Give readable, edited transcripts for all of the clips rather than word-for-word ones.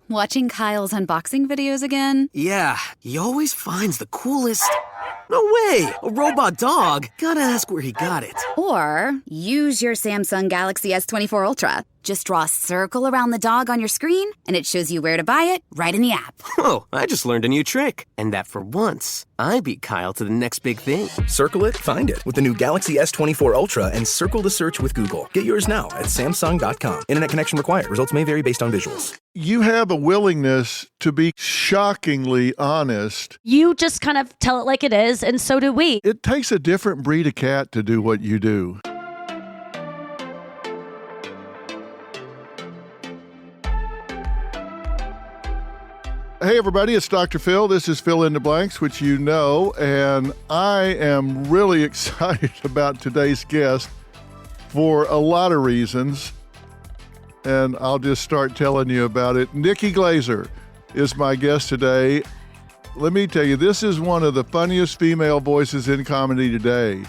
Watching Kyle's unboxing videos again? Yeah, he always finds the coolest... No way! A robot dog? Gotta ask where he got it. Or use your Samsung Galaxy S24 Ultra. Just draw a circle around the dog on your screen, and it shows you where to buy it right in the app. Whoa, I just learned a new trick. And that for once, I beat Kyle to the next big thing. Circle it, find it with the new Galaxy S24 Ultra and circle the search with Google. Get yours now at Samsung.com. Internet connection required. Results may vary based on visuals. You have a willingness to be shockingly honest. You just kind of tell it like it is, and so do we. It takes a different breed of cat to do what you do. Hey, everybody, it's Dr. Phil. This is Fill in the Blanks, which you know, and I am really excited about today's guest for a lot of reasons, and I'll just start telling you about it. Nikki Glaser is my guest today. Let me tell you, this is one of the funniest female voices in comedy today,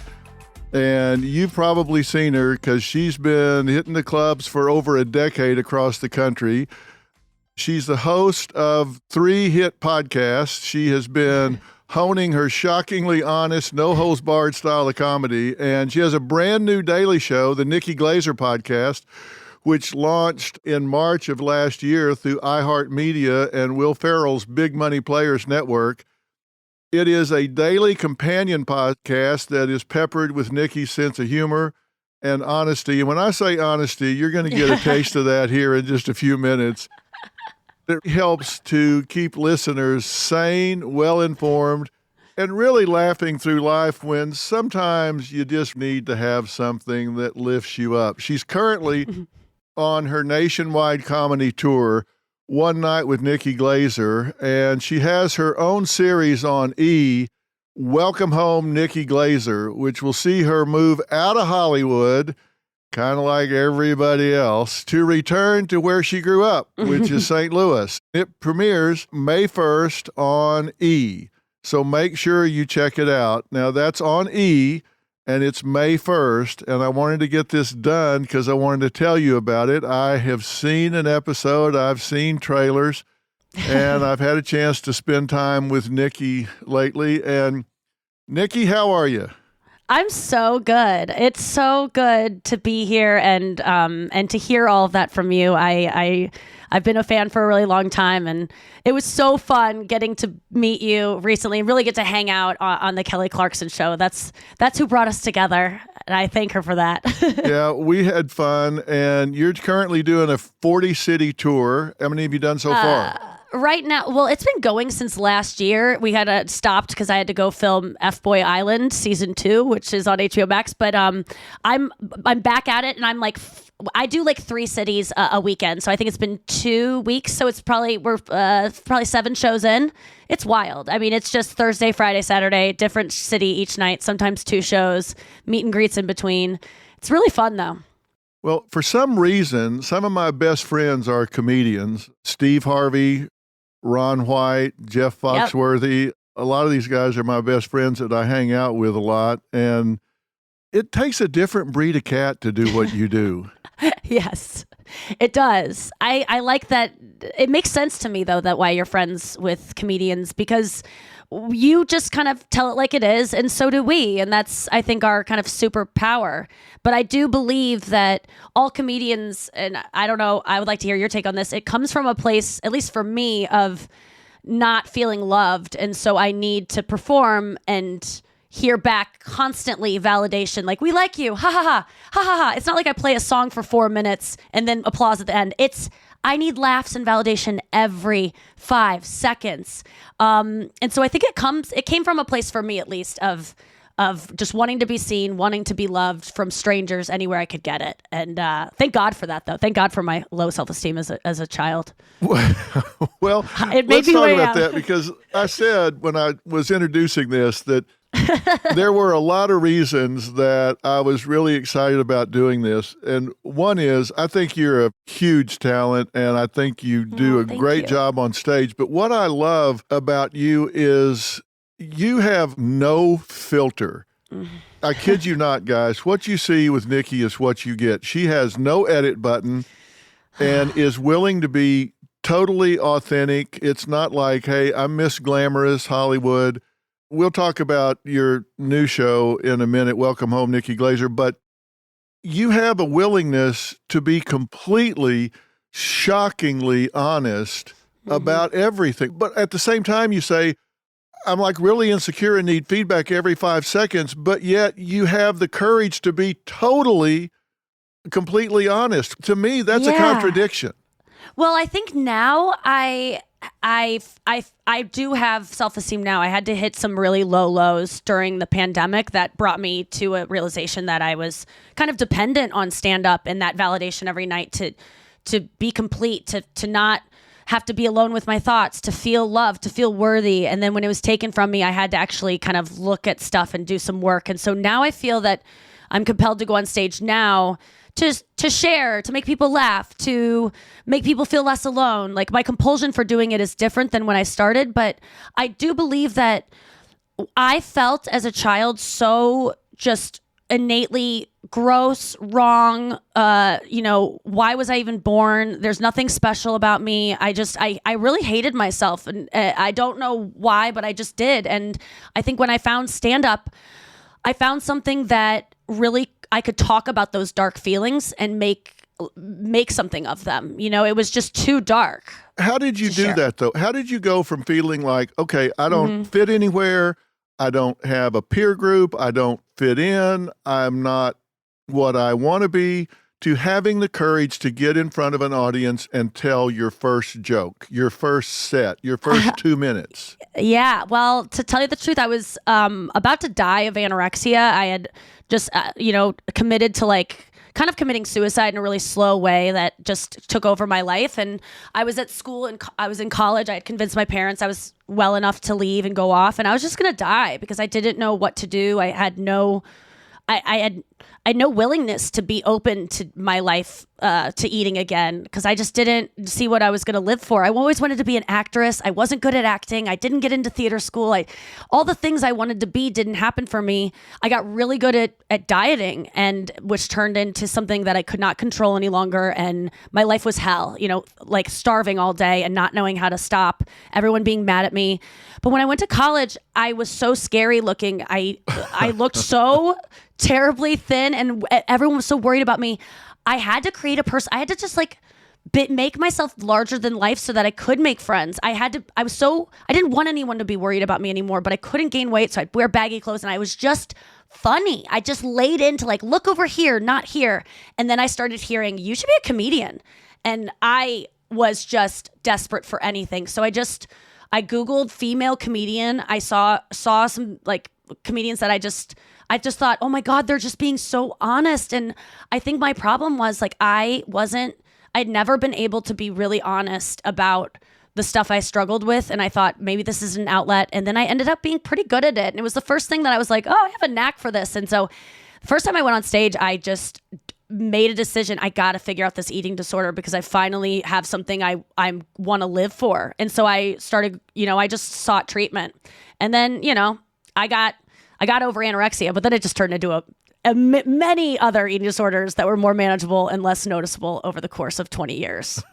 and you've probably seen her because she's been hitting the clubs for over a decade across the country. She's the host of 3 hit podcasts. She has been honing her shockingly honest, no-holds-barred style of comedy, and she has a brand new daily show, the Nikki Glaser Podcast, which launched in March of last year through iHeartMedia and Will Ferrell's Big Money Players Network. It is a daily companion podcast that is peppered with Nikki's sense of humor and honesty. And when I say honesty, you're going to get a taste of that here in just a few minutes. It helps to keep listeners sane, well-informed, and really laughing through life when sometimes you just need to have something that lifts you up. She's currently on her nationwide comedy tour, One Night with Nikki Glaser, and she has her own series on E!, Welcome Home Nikki Glaser, which will see her move out of Hollywood, kind of like everybody else, to return to where she grew up, which is St. Louis. It premieres May 1st on E! So make sure you check it out. Now, that's on E! And it's May 1st, and I wanted to get this done because I wanted to tell you about it. I have seen an episode, I've seen trailers, and I've had a chance to spend time with Nikki lately. And Nikki, how are you? I'm so good. It's so good to be here and to hear all of that from you. I've been a fan for a really long time, and it was so fun getting to meet you recently and really get to hang out on the Kelly Clarkson show. That's who brought us together, and I thank her for that. Yeah, we had fun, and you're currently doing a 40-city tour. How many have you done so far? Right now, well, it's been going since last year. We had stopped because I had to go film F-Boy Island season 2, which is on HBO Max. But I'm back at it, and I'm like, I do like 3 cities a weekend. So I think it's been 2 weeks. So it's we're probably 7 shows in. It's wild. I mean, it's just Thursday, Friday, Saturday, different city each night. Sometimes 2 shows, meet and greets in between. It's really fun though. Well, for some reason, some of my best friends are comedians. Steve Harvey, Ron White, Jeff Foxworthy. Yep. A lot of these guys are my best friends that I hang out with a lot. And it takes a different breed of cat to do what you do. Yes, it does. I like that. It makes sense to me, though, that why you're friends with comedians, because you just kind of tell it like it is, and so do we. And that's, I think, our kind of superpower. But I do believe that all comedians, and I don't know, I would like to hear your take on this. It comes from a place, at least for me, of not feeling loved. And so I need to perform and hear back constantly validation, like, we like you, ha ha ha, ha ha ha. It's not like I play a song for 4 minutes and then applause at the end. I need laughs and validation every 5 seconds. And so I think it came from a place, for me at least, of just wanting to be seen, wanting to be loved from strangers anywhere I could get it. And thank God for that, though. Thank God for my low self-esteem as a child. Well, let's talk about that, because I said when I was introducing this that there were a lot of reasons that I was really excited about doing this. And one is, I think you're a huge talent, and I think you do a great job on stage. But what I love about you is you have no filter. I kid you not, guys. What you see with Nikki is what you get. She has no edit button and is willing to be totally authentic. It's not like, hey, I'm Miss Glamorous Hollywood. We'll talk about your new show in a minute, Welcome Home, Nikki Glaser, but you have a willingness to be completely, shockingly honest about everything. But at the same time, you say, I'm like really insecure and need feedback every 5 seconds, but yet you have the courage to be totally, completely honest. To me, that's a contradiction. Well, I think now I do have self-esteem now. I had to hit some really low lows during the pandemic that brought me to a realization that I was kind of dependent on stand-up and that validation every night to be complete, to not have to be alone with my thoughts, to feel loved, to feel worthy. And then when it was taken from me, I had to actually kind of look at stuff and do some work. And so now I feel that I'm compelled to go on stage now to share, to make people laugh, to make people feel less alone. Like my compulsion for doing it is different than when I started, but I do believe that I felt as a child so just innately gross, wrong, why was I even born? There's nothing special about me. I really hated myself, and I don't know why, but I just did. And I think when I found stand-up, I found something that really I could talk about those dark feelings and make something of them. It was just too dark. How did you do that, though? How did you go from feeling like, okay, I don't fit anywhere, I don't have a peer group, I don't fit in, I'm not what I want to be, to having the courage to get in front of an audience and tell your first joke, your first set, your first 2 minutes? Yeah. Well, to tell you the truth, I was about to die of anorexia. I had just, committed to kind of committing suicide in a really slow way that just took over my life. And I was at school and I was in college. I had convinced my parents I was well enough to leave and go off, and I was just going to die because I didn't know what to do. I had no willingness to be open to my life, to eating again, because I just didn't see what I was going to live for. I always wanted to be an actress. I wasn't good at acting. I didn't get into theater school. All the things I wanted to be didn't happen for me. I got really good at dieting, and which turned into something that I could not control any longer. And my life was hell, like starving all day and not knowing how to stop, everyone being mad at me. But when I went to college, I was so scary looking. I looked so terribly thin, and everyone was so worried about me. I had to create a person. I had to just make myself larger than life so that I could make friends. I didn't want anyone to be worried about me anymore, but I couldn't gain weight. So I'd wear baggy clothes, and I was just funny. I just laid into look over here, not here. And then I started hearing, you should be a comedian. And I was just desperate for anything. So I Googled female comedian. I saw some comedians that I just thought, oh my God, they're just being so honest. And I think my problem was I'd never been able to be really honest about the stuff I struggled with. And I thought maybe this is an outlet. And then I ended up being pretty good at it. And it was the first thing that I was like, oh, I have a knack for this. And so the first time I went on stage, I just made a decision. I got to figure out this eating disorder because I finally have something I want to live for. And so I started, I just sought treatment. And then, I got over anorexia, but then it just turned into many other eating disorders that were more manageable and less noticeable over the course of 20 years.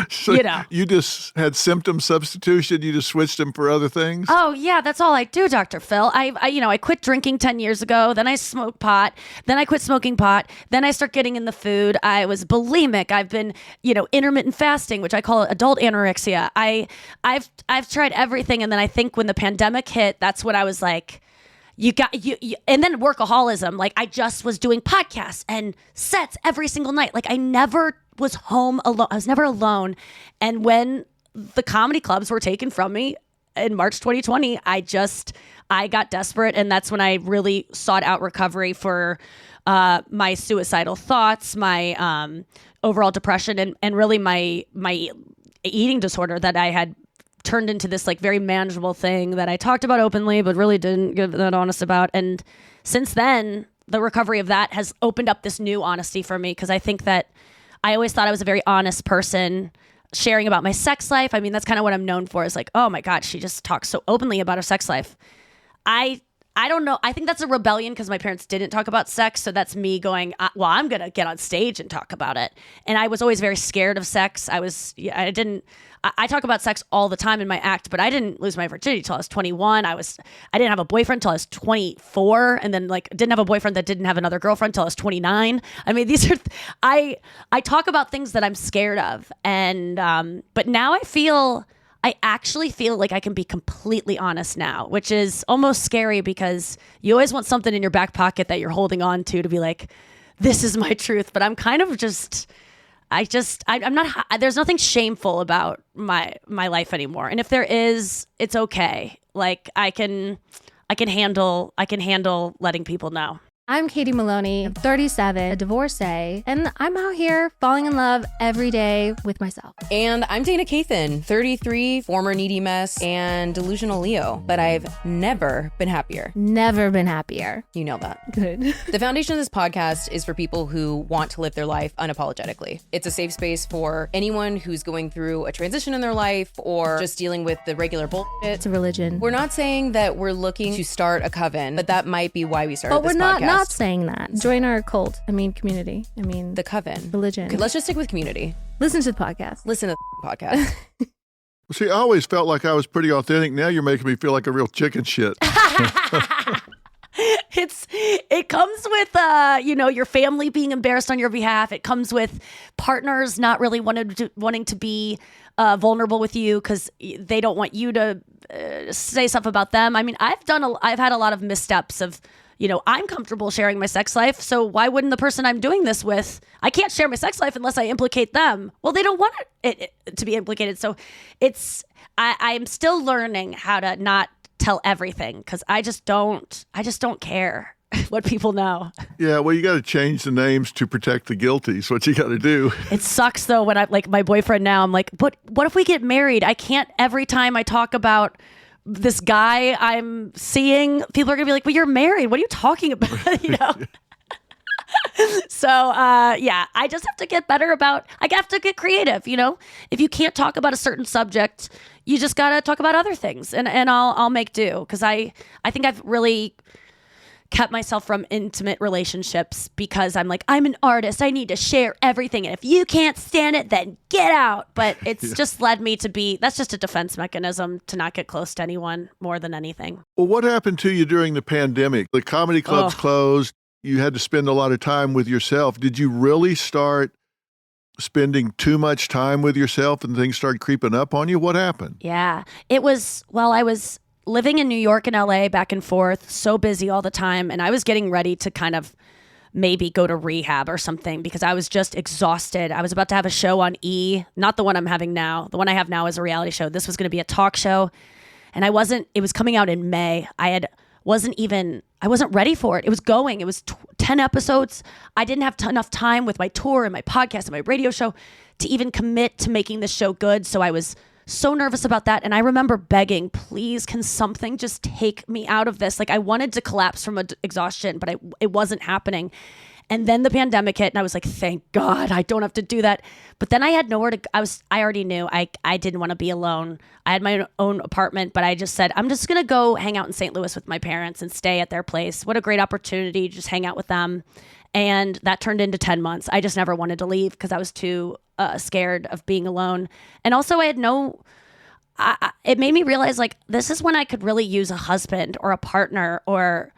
So you just had symptom substitution. You just switched them for other things. Oh yeah. That's all I do, Dr. Phil. I quit drinking 10 years ago. Then I smoked pot. Then I quit smoking pot. Then I start getting in the food. I was bulimic. I've been, intermittent fasting, which I call adult anorexia. I've tried everything. And then I think when the pandemic hit, that's when I was like, you and then workaholism. I just was doing podcasts and sets every single night. I never was home alone. I was never alone. And when the comedy clubs were taken from me in March 2020, I got desperate. And that's when I really sought out recovery for my suicidal thoughts, my overall depression, and really my eating disorder that I had turned into this very manageable thing that I talked about openly, but really didn't get that honest about. And since then, the recovery of that has opened up this new honesty for me, because I think that I always thought I was a very honest person sharing about my sex life. I mean, that's kind of what I'm known for, is oh my God, she just talks so openly about her sex life. I I don't know. I think that's a rebellion because my parents didn't talk about sex. So that's me going, well, I'm going to get on stage and talk about it. And I was always very scared of sex. I talk about sex all the time in my act, but I didn't lose my virginity till I was 21. I didn't have a boyfriend till I was 24, and then didn't have a boyfriend that didn't have another girlfriend till I was 29. I mean, these are I talk about things that I'm scared of, and but now I actually feel like I can be completely honest now, which is almost scary because you always want something in your back pocket that you're holding on to be like, this is my truth. But I'm kind of I'm not, there's nothing shameful about my life anymore. And if there is, it's okay. Like I can handle letting people know. I'm Katie Maloney, I'm 37, a divorcee, and I'm out here falling in love every day with myself. And I'm Dana Cathan, 33, former needy mess, and delusional Leo, but I've never been happier. Never been happier. You know that. Good. The foundation of this podcast is for people who want to live their life unapologetically. It's a safe space for anyone who's going through a transition in their life or just dealing with the regular bullshit. It's a religion. We're not saying that we're looking to start a coven, but that might be why we started this podcast. But we're not saying that. Join our cult. Community. The coven. Religion. Okay, let's just stick with community. Listen to the podcast. Listen to the podcast. See, I always felt like I was pretty authentic. Now you're making me feel like a real chicken shit. It comes with your family being embarrassed on your behalf. It comes with partners not really wanting to be vulnerable with you because they don't want you to say stuff about them. I mean, I've had a lot of missteps of, I'm comfortable sharing my sex life, so why wouldn't the person I'm doing this with? I can't share my sex life unless I implicate them. Well, they don't want it to be implicated, so I'm still learning how to not tell everything because I just don't care what people know. Yeah, well, you got to change the names to protect the guilty. Is what you got to do. It sucks though when I my boyfriend now. I'm like, but what if we get married? I can't every time I talk about this guy I'm seeing, people are gonna be like, well, you're married. What are you talking about? So, I just have to get better I have to get creative, If you can't talk about a certain subject, you just got to talk about other things and I'll make do. Because I think I've really kept myself from intimate relationships because I'm like, I'm an artist. I need to share everything. And if you can't stand it, then get out. But it's just led me to that's just a defense mechanism to not get close to anyone more than anything. Well, what happened to you during the pandemic? The comedy clubs closed. You had to spend a lot of time with yourself. Did you really start spending too much time with yourself and things started creeping up on you? What happened? Yeah, I was living in New York and LA back and forth, so busy all the time. And I was getting ready to kind of maybe go to rehab or something because I was just exhausted. I was about to have a show on E, not the one I'm having now. The one I have now is a reality show. This was going to be a talk show. And it was coming out in May. I wasn't ready for it. It was 10 episodes. I didn't have enough time with my tour and my podcast and my radio show to even commit to making this show good. So I was so nervous about that. And I remember begging, please, can something just take me out of this? Like I wanted to collapse from exhaustion, but it wasn't happening. And then the pandemic hit and I was like, thank God I don't have to do that. But then I had nowhere to, I already knew I didn't want to be alone. I had my own apartment, but I just said, I'm just going to go hang out in St. Louis with my parents and stay at their place. What a great opportunity to just hang out with them. And that turned into 10 months. I just never wanted to leave because I was too scared of being alone. And also I had it made me realize like, this is when I could really use a husband or a partner or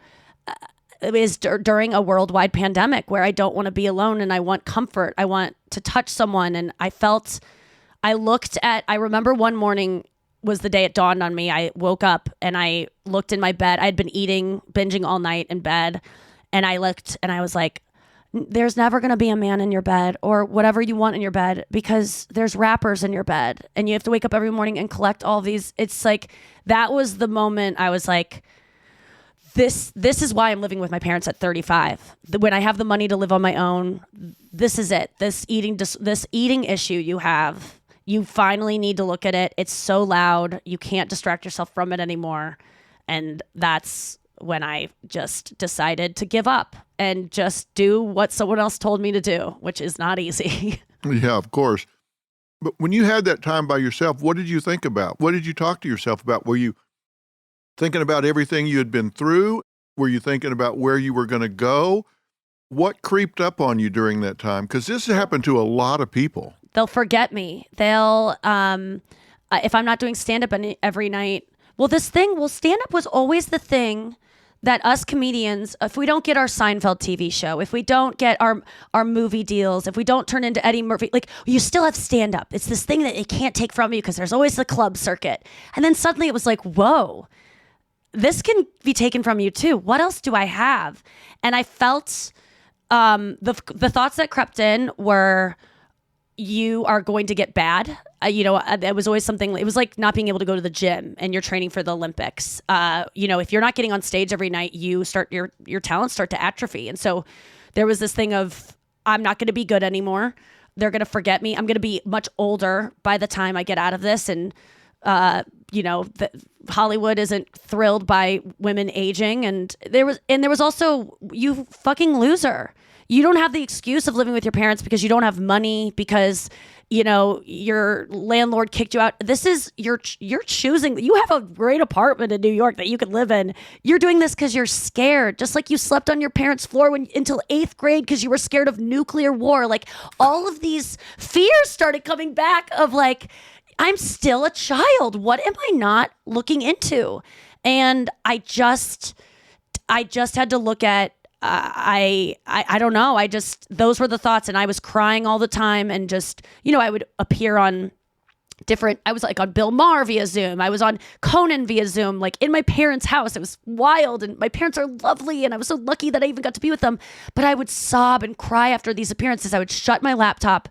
it is during a worldwide pandemic where I don't want to be alone and I want comfort. I want to touch someone. And I remember one morning was the day it dawned on me. I woke up and I looked in my bed. I had been binging all night in bed. And I looked and I was like, there's never going to be a man in your bed or whatever you want in your bed because there's rappers in your bed and you have to wake up every morning and collect all these. It's like, that was the moment I was like, this is why I'm living with my parents at 35. When I have the money to live on my own, this is it. This eating issue you have, you finally need to look at it. It's so loud. You can't distract yourself from it anymore. And that's when I just decided to give up and just do what someone else told me to do, which is not easy. Yeah, of course. But when you had that time by yourself, what did you think about? What did you talk to yourself about? Were you thinking about everything you had been through? Were you thinking about where you were going to go? What creeped up on you during that time? Because this happened to a lot of people. They'll forget me. They'll, if I'm not doing stand-up every night, stand-up was always the thing that us comedians, if we don't get our Seinfeld TV show, if we don't get our movie deals, if we don't turn into Eddie Murphy, like, you still have stand-up. It's this thing that it can't take from you because there's always the club circuit. And then suddenly it was like, whoa, this can be taken from you too. What else do I have? And I felt the thoughts that crept in were, you are going to get bad. It was always something, it was like not being able to go to the gym and you're training for the Olympics. If you're not getting on stage every night, you start, your talents start to atrophy. And so there was this thing of, I'm not going to be good anymore. They're going to forget me. I'm going to be much older by the time I get out of this. And, Hollywood isn't thrilled by women aging. And there was also, you fucking loser. You don't have the excuse of living with your parents because you don't have money, because, your landlord kicked you out. This is, you're choosing. You have a great apartment in New York that you could live in. You're doing this because you're scared, just like you slept on your parents' floor until 8th grade because you were scared of nuclear war. Like, all of these fears started coming back of like, I'm still a child. What am I not looking into? And I just had to look at, I don't know. Those were the thoughts, and I was crying all the time, and just, I would appear on I was like on Bill Maher via Zoom. I was on Conan via Zoom, like in my parents' house. It was wild, and my parents are lovely, and I was so lucky that I even got to be with them. But I would sob and cry after these appearances. I would shut my laptop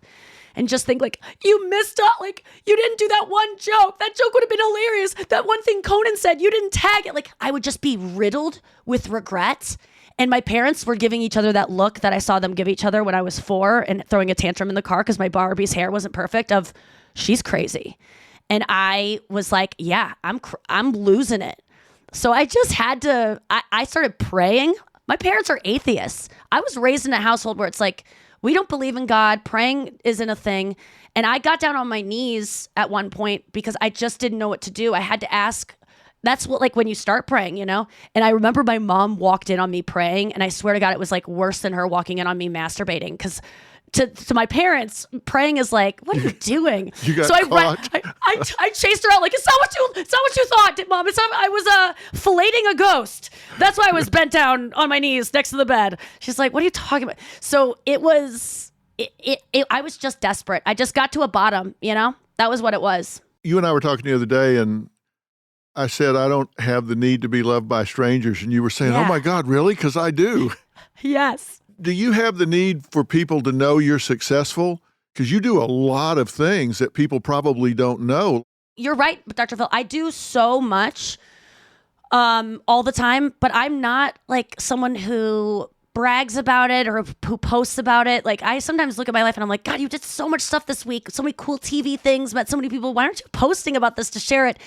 and just think like, you missed out. Like, you didn't do that one joke. That joke would have been hilarious. That one thing Conan said, you didn't tag it. Like, I would just be riddled with regret. And my parents were giving each other that look that I saw them give each other when I was 4 and throwing a tantrum in the car because my Barbie's hair wasn't perfect, of, she's crazy. And I was like, yeah, I'm losing it. So I just had to, I started praying. My parents are atheists. I was raised in a household where it's like, we don't believe in God. Praying isn't a thing. And I got down on my knees at one point because I just didn't know what to do. I had to ask. That's what, like, when you start praying, And I remember my mom walked in on me praying, and I swear to God, it was like worse than her walking in on me masturbating. Because to my parents, praying is like, what are you doing? You got so caught. I chased her out like, it's not what you thought, Mom. I was filleting a ghost. That's why I was bent down on my knees next to the bed. She's like, what are you talking about? So it was, I was just desperate. I just got to a bottom, That was what it was. You and I were talking the other day, and I said, I don't have the need to be loved by strangers. And you were saying, oh my God, really? Because I do. Yes. Do you have the need for people to know you're successful? Because you do a lot of things that people probably don't know. You're right, Dr. Phil. I do so much all the time, but I'm not like someone who brags about it or who posts about it. Like, I sometimes look at my life and I'm like, God, you did so much stuff this week, so many cool TV things, met so many people. Why aren't you posting about this to share it?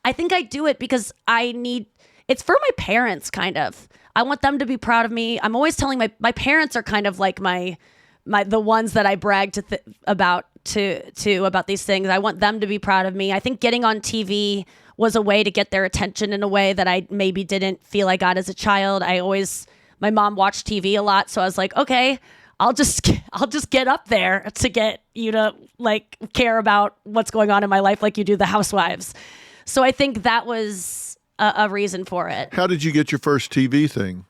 I think I do it because it's for my parents, kind of. I want them to be proud of me. I'm always telling my parents are kind of like the ones that I brag about these things. I want them to be proud of me. I think getting on TV was a way to get their attention in a way that I maybe didn't feel I got as a child. My mom watched TV a lot, so I was like, okay, I'll just get up there to get you to like care about what's going on in my life like you do the housewives. So I think that was a reason for it. How did you get your first TV thing?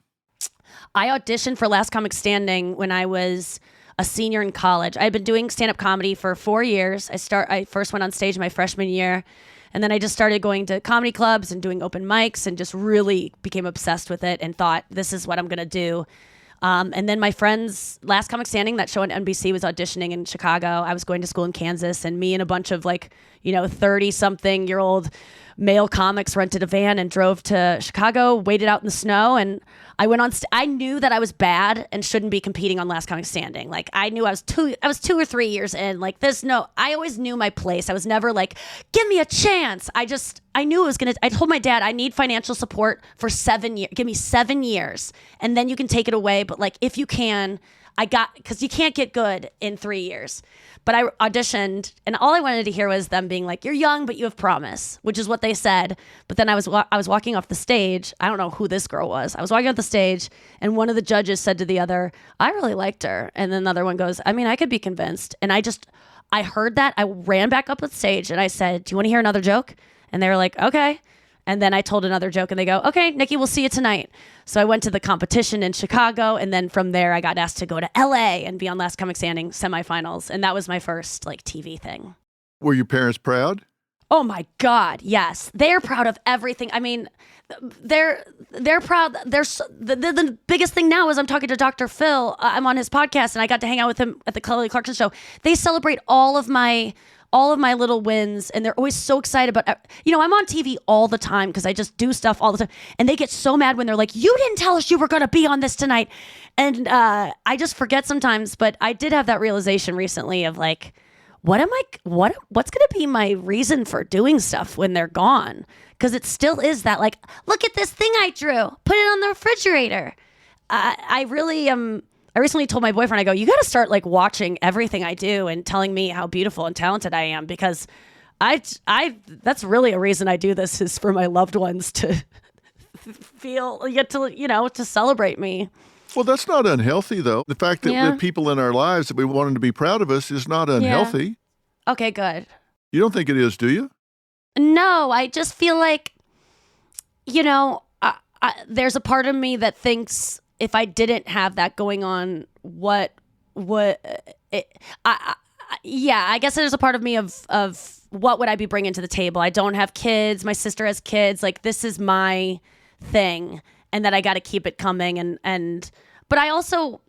I auditioned for Last Comic Standing when I was a senior in college. I had been doing stand-up comedy for 4 years. I first went on stage my freshman year, and then I just started going to comedy clubs and doing open mics and just really became obsessed with it and thought, this is what I'm going to do. And then my friends, Last Comic Standing, that show on NBC, was auditioning in Chicago. I was going to school in Kansas, and me and a bunch of 30-something-year-old male comics rented a van and drove to Chicago, waited out in the snow, and I went on. I knew that I was bad and shouldn't be competing on Last Comic Standing. Like, I knew I was 2 or 3 years in. Like, I always knew my place. I was never like, give me a chance. I knew it was gonna. I told my dad, I need financial support for 7 years. Give me 7 years, and then you can take it away. But like, if you can, because you can't get good in 3 years. But I auditioned, and all I wanted to hear was them being like, "You're young, but you have promise," which is what they said. But then I was walking off the stage. I don't know who this girl was. I was walking off the stage, and one of the judges said to the other, "I really liked her." And then the other one goes, "I mean, I could be convinced." And I heard that. I ran back up the stage, and I said, "Do you want to hear another joke?" And they were like, "Okay." And then I told another joke, and they go, "Okay, Nikki, we'll see you tonight." So I went to the competition in Chicago, and then from there I got asked to go to LA and be on Last Comic Standing semifinals, and that was my first like TV thing. Were your parents proud? Oh my God, yes. They're proud of everything. I mean, they're proud. The biggest thing now is I'm talking to Dr. Phil. I'm on his podcast, and I got to hang out with him at the Kelly Clarkson show. They celebrate all of my little wins, and they're always so excited about, I'm on TV all the time because I just do stuff all the time, and they get so mad when they're like, "You didn't tell us you were going to be on this tonight." And I just forget sometimes, but I did have that realization recently of like, what's going to be my reason for doing stuff when they're gone? Because it still is that like, "Look at this thing I drew, put it on the refrigerator." I recently told my boyfriend, I go, "You got to start like watching everything I do and telling me how beautiful and talented I am," because that's really a reason I do this, is for my loved ones to to celebrate me. Well, that's not unhealthy, though. The fact that the people in our lives that we want them to be proud of us is not unhealthy. Yeah. Okay, good. You don't think it is, do you? No, I just feel like, there's a part of me that thinks, if I didn't have that going on, I guess there's a part of me of what would I be bringing to the table? I don't have kids. My sister has kids. Like, this is my thing, and that I got to keep it coming. But I also,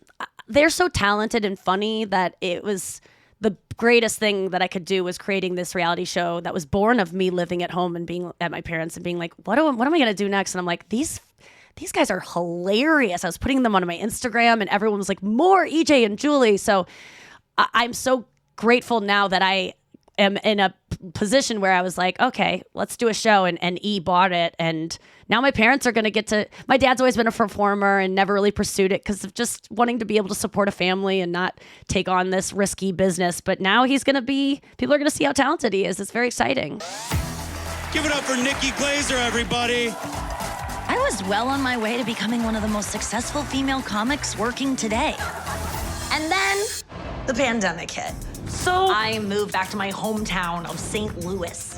they're so talented and funny that it was the greatest thing that I could do was creating this reality show that was born of me living at home and being at my parents and being like, what am I going to do next? And I'm like, these guys are hilarious. I was putting them on my Instagram, and everyone was like, "More EJ and Julie." So I'm so grateful now that I am in a position where I was like, okay, let's do a show, and E bought it. And now my parents are going to get to, my dad's always been a performer and never really pursued it because of just wanting to be able to support a family and not take on this risky business. But now people are going to see how talented he is. It's very exciting. Give it up for Nikki Glaser, everybody. I was well on my way to becoming one of the most successful female comics working today. And then the pandemic hit. So I moved back to my hometown of St. Louis.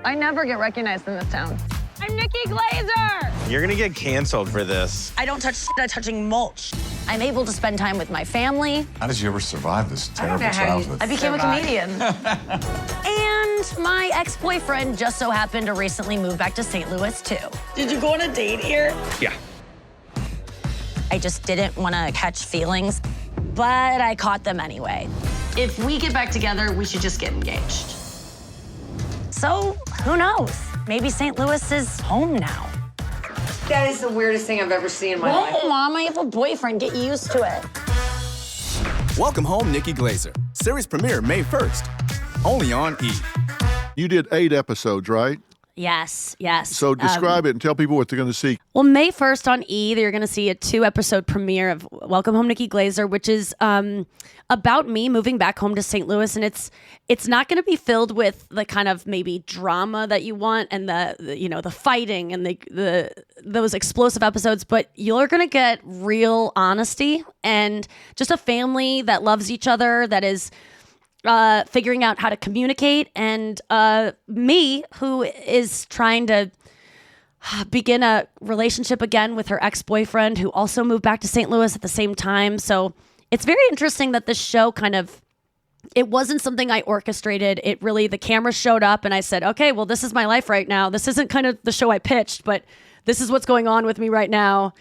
I never get recognized in this town. I'm Nikki Glaser! You're gonna get canceled for this. I don't touch shit, I'm touching mulch. I'm able to spend time with my family. How did you ever survive this terrible childhood? I became a comedian. And my ex-boyfriend just so happened to recently move back to St. Louis, too. Did you go on a date here? Yeah. I just didn't want to catch feelings, but I caught them anyway. If we get back together, we should just get engaged. So, who knows? Maybe St. Louis is home now. That is the weirdest thing I've ever seen in my life. Oh, Mom, I have a boyfriend. Get used to it. Welcome home, Nikki Glaser. Series premiere May 1st. Only on E! You did 8 episodes, right? Yes. So describe it and tell people what they're going to see. Well, May 1st on E! You're going to see a 2-episode premiere of Welcome Home, Nikki Glaser, which is about me moving back home to St. Louis, and it's not going to be filled with the kind of maybe drama that you want and the fighting and those explosive episodes, but you're going to get real honesty and just a family that loves each other, that is figuring out how to communicate, and me, who is trying to begin a relationship again with her ex-boyfriend, who also moved back to St. Louis at the same time. So it's very interesting that this show it wasn't something I orchestrated. It really, the camera showed up and I said, okay, well, this is my life right now. This isn't kind of the show I pitched, but this is what's going on with me right now.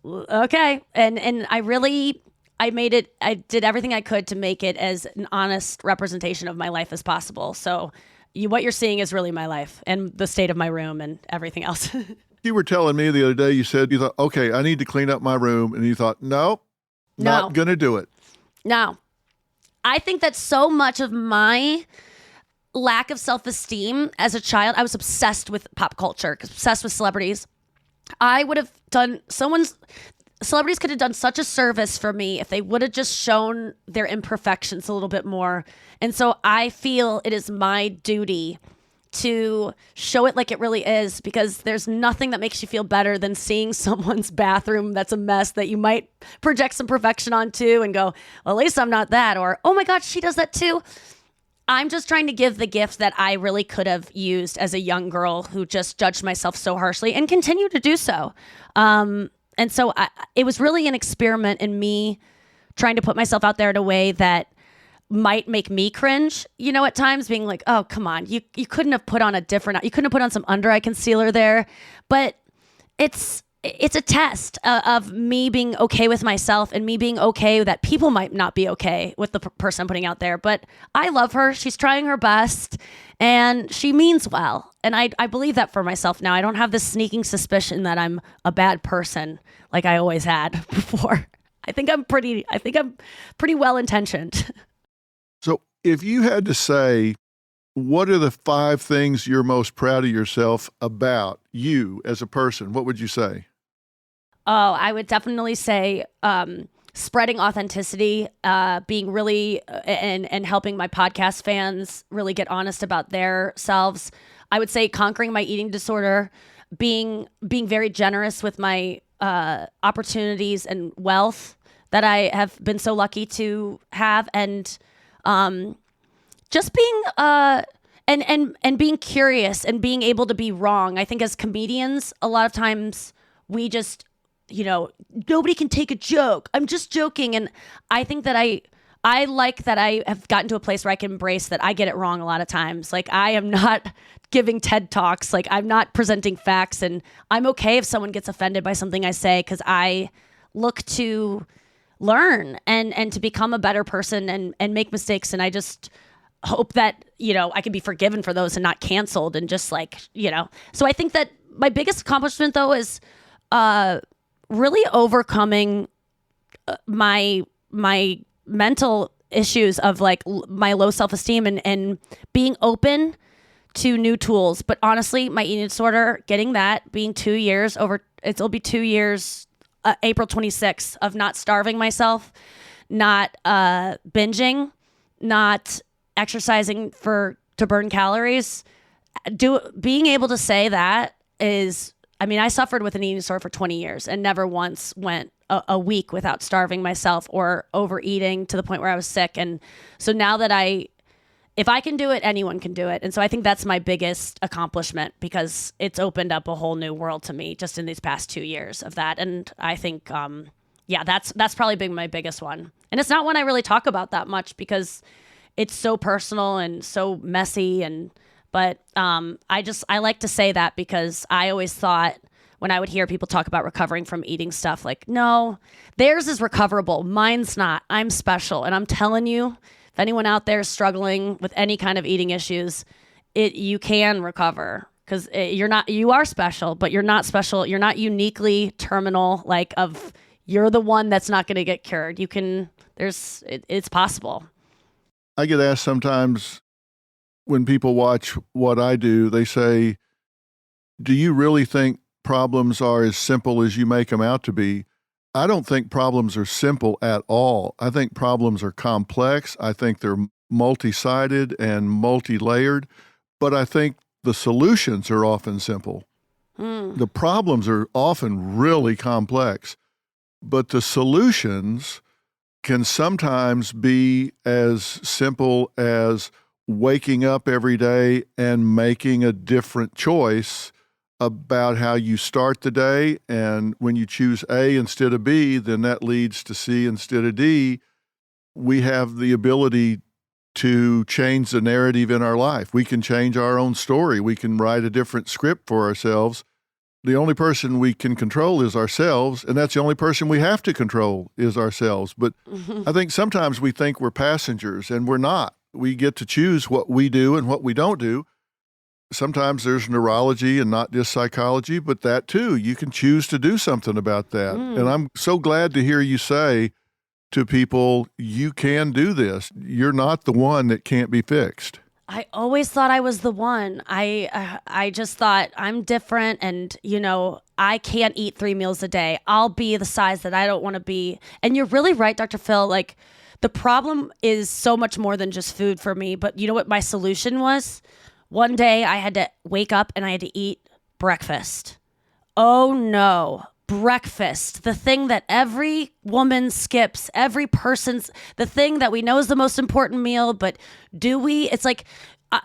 Okay. And I did everything I could to make it as an honest representation of my life as possible. So what you're seeing is really my life and the state of my room and everything else. You were telling me the other day, you said, you thought, okay, I need to clean up my room. And you thought, no, not going to do it. No. I think that so much of my lack of self-esteem as a child, I was obsessed with pop culture, obsessed with celebrities. I would have done celebrities could have done such a service for me if they would have just shown their imperfections a little bit more. And so I feel it is my duty to show it like it really is, because there's nothing that makes you feel better than seeing someone's bathroom that's a mess that you might project some perfection onto and go, well, at least I'm not that, or, oh my God, she does that too. I'm just trying to give the gift that I really could have used as a young girl who just judged myself so harshly and continue to do so. And so it was really an experiment in me trying to put myself out there in a way that might make me cringe, at times, being like, oh, come on, you couldn't have put on you couldn't have put on some under eye concealer there. But it's a test of me being okay with myself and me being okay that people might not be okay with the person I'm putting out there. But I love her. She's trying her best and she means well. And I believe that for myself now. I don't have this sneaking suspicion that I'm a bad person like I always had before. I think I'm pretty well intentioned. So if you had to say, what are the 5 things you're most proud of yourself about you as a person, what would you say? Oh, I would definitely say spreading authenticity, being really, and helping my podcast fans really get honest about their selves. I would say conquering my eating disorder, being very generous with my opportunities and wealth that I have been so lucky to have, and just being and being curious and being able to be wrong. I think as comedians, a lot of times we just, nobody can take a joke. I'm just joking. And I think that I like that I have gotten to a place where I can embrace that I get it wrong a lot of times. Like, I am not giving TED Talks. Like, I'm not presenting facts, and I'm okay if someone gets offended by something I say, because I look to learn and to become a better person and make mistakes. And I just hope that, I can be forgiven for those and not canceled and just so I think that my biggest accomplishment though is really overcoming my mental issues of my low self-esteem and being open to new tools. But honestly, my eating disorder, getting that, being 2 years it'll be 2 years April 26th of not starving myself, not binging, not exercising to burn calories. Being able to say that is, I suffered with an eating disorder for 20 years and never once went a week without starving myself or overeating to the point where I was sick. And so now that if I can do it, anyone can do it. And so I think that's my biggest accomplishment, because it's opened up a whole new world to me just in these past 2 years of that. And I think, that's probably been my biggest one. And it's not one I really talk about that much because it's so personal and so messy. But I like to say that because I always thought when I would hear people talk about recovering from eating stuff, like, no, theirs is recoverable. Mine's not. I'm special. And I'm telling you, if anyone out there is struggling with any kind of eating issues, you can recover, because you are special, but you're not special. You're not uniquely terminal, you're the one that's not going to get cured. It's possible. I get asked sometimes when people watch what I do, they say, do you really think problems are as simple as you make them out to be? I don't think problems are simple at all. I think problems are complex. I think they're multi-sided and multi-layered, but I think the solutions are often simple. The problems are often really complex, but the solutions can sometimes be as simple as waking up every day and making a different choice about how you start the day. And when you choose A instead of B, then that leads to C instead of D. We have the ability to change the narrative in our life. We can change our own story. We can write a different script for ourselves. The only person we can control is ourselves, and that's the only person we have to control is ourselves. But I think sometimes we think we're passengers, and we're not. We get to choose what we do and what we don't do. Sometimes there's neurology and not just psychology, but that too, you can choose to do something about that. And I'm so glad to hear you say to people, you can do this. You're not the one that can't be fixed. I always thought I was the one. I just thought I'm different, and I can't eat 3 meals a day. I'll be the size that I don't want to be. And you're really right, Dr. Phil. Like, the problem is so much more than just food for me. But you know what my solution was? One day I had to wake up and I had to eat breakfast. Oh no. Breakfast, the thing that every woman skips, every person's, the thing that we know is the most important meal, but do we? It's like, I